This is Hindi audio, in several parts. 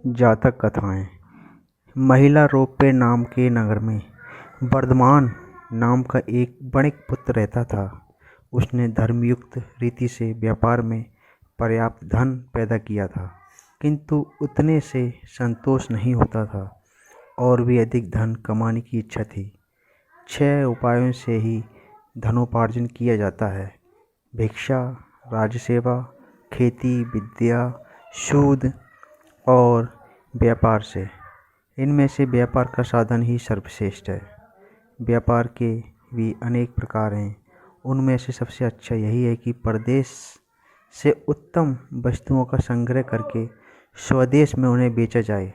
जातक कथाएँ। महिला रोपे नाम के नगर में वर्धमान नाम का एक वणिक पुत्र रहता था। उसने धर्मयुक्त रीति से व्यापार में पर्याप्त धन पैदा किया था, किंतु उतने से संतोष नहीं होता था और भी अधिक धन कमाने की इच्छा थी। 6 उपायों से ही धनोपार्जन किया जाता है: भिक्षा, राजसेवा, खेती, विद्या, सूद और व्यापार से। इनमें से व्यापार का साधन ही सर्वश्रेष्ठ है। व्यापार के भी अनेक प्रकार हैं। उनमें से सबसे अच्छा यही है कि परदेश से उत्तम वस्तुओं का संग्रह करके स्वदेश में उन्हें बेचा जाए।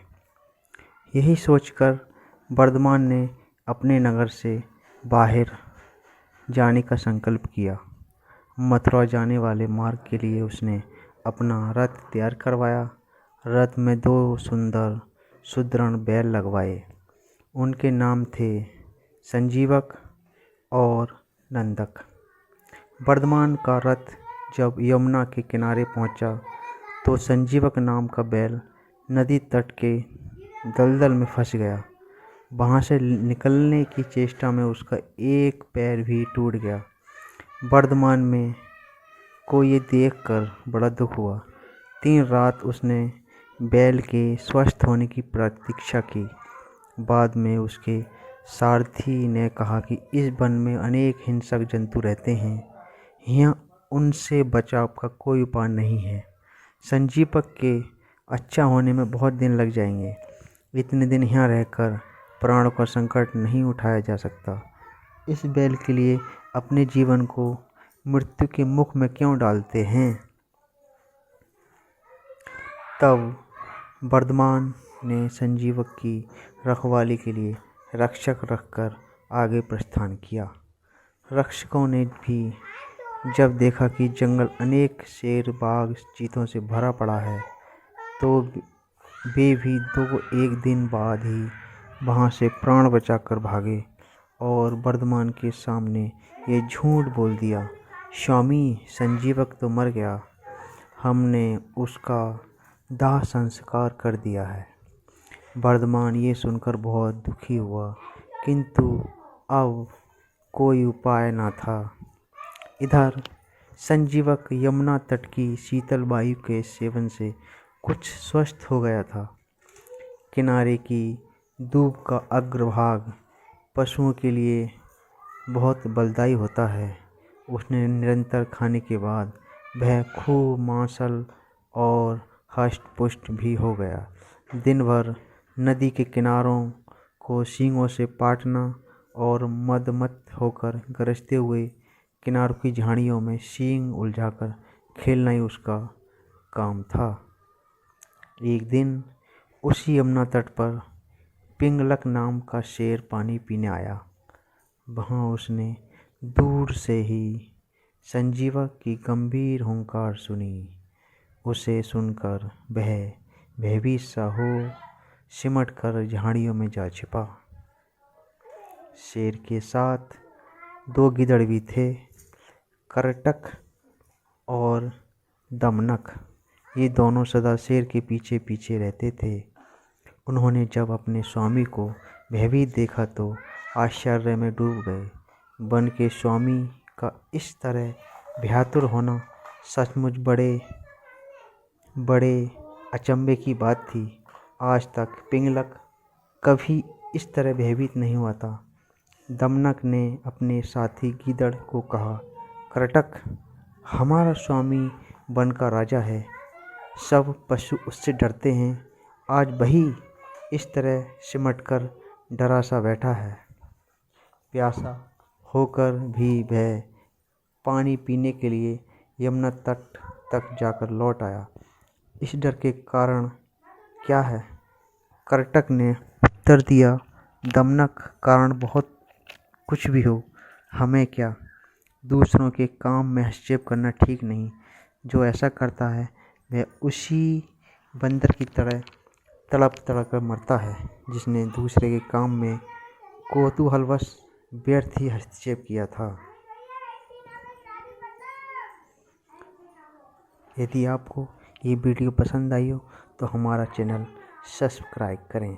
यही सोचकर वर्धमान ने अपने नगर से बाहर जाने का संकल्प किया। मथुरा जाने वाले मार्ग के लिए उसने अपना रथ तैयार करवाया। रथ में 2 सुंदर सुदृढ़ बैल लगवाए। उनके नाम थे संजीवक और नंदक। वर्धमान का रथ जब यमुना के किनारे पहुंचा तो संजीवक नाम का बैल नदी तट के दलदल में फंस गया। वहां से निकलने की चेष्टा में उसका एक पैर भी टूट गया। वर्धमान में को ये देखकर बड़ा दुख हुआ। 3 रात उसने बैल के स्वस्थ होने की प्रतीक्षा की। बाद में उसके सारथी ने कहा कि इस वन में अनेक हिंसक जंतु रहते हैं, यहाँ उनसे बचाव का कोई उपाय नहीं है। संजीवक के अच्छा होने में बहुत दिन लग जाएंगे। इतने दिन यहाँ रहकर प्राणों का संकट नहीं उठाया जा सकता। इस बैल के लिए अपने जीवन को मृत्यु के मुख में क्यों डालते हैं। तब वर्धमान ने संजीवक की रखवाली के लिए रक्षक रखकर आगे प्रस्थान किया। रक्षकों ने भी जब देखा कि जंगल अनेक शेर, बाघ, चीतों से भरा पड़ा है, तो वे भी 1 दिन बाद ही वहां से प्राण बचाकर भागे और वर्धमान के सामने ये झूठ बोल दिया, स्वामी, संजीवक तो मर गया, हमने उसका दाह संस्कार कर दिया है। वर्धमान ये सुनकर बहुत दुखी हुआ, किंतु अब कोई उपाय न था। इधर संजीवक यमुना तट की शीतल वायु के सेवन से कुछ स्वस्थ हो गया था। किनारे की दूब का अग्रभाग पशुओं के लिए बहुत बलदायी होता है। उसने निरंतर खाने के बाद वह खूब मांसल और हष्ट-पुष्ट भी हो गया। दिन भर नदी के किनारों को सींगों से पाटना और मदमत्त होकर गरजते हुए किनारों की झाड़ियों में सींग उलझाकर खेलना ही उसका काम था। एक दिन उसी यमुना तट पर पिंगलक नाम का शेर पानी पीने आया। वहाँ उसने दूर से ही संजीवक की गंभीर हुंकार सुनी। उसे सुनकर वह भयभीत सा हो सिमट कर झाड़ियों में जा छिपा। शेर के साथ 2 गिदड़ भी थे, करटक और दमनक। ये दोनों सदा शेर के पीछे पीछे रहते थे। उन्होंने जब अपने स्वामी को भयभीत देखा तो आश्चर्य में डूब गए। वन के स्वामी का इस तरह भयातुर होना सचमुच बड़े अचंभे की बात थी। आज तक पिंगलक कभी इस तरह भयभीत नहीं हुआ था। दमनक ने अपने साथी गीदड़ को कहा, करटक, हमारा स्वामी वन का राजा है, सब पशु उससे डरते हैं। आज वही इस तरह सिमटकर डरा सा बैठा है। प्यासा होकर भी वह पानी पीने के लिए यमुना तट तक जाकर लौट आया। इस डर के कारण क्या है? करटक ने उत्तर दिया, दमनक, कारण बहुत कुछ भी हो, हमें क्या। दूसरों के काम में हस्तक्षेप करना ठीक नहीं। जो ऐसा करता है वह उसी बंदर की तरह तड़प तड़प कर मरता है जिसने दूसरे के काम में कौतूहलवश व्यर्थ ही हस्तक्षेप किया था। यदि आपको ये वीडियो पसंद आई हो तो हमारा चैनल सब्सक्राइब करें।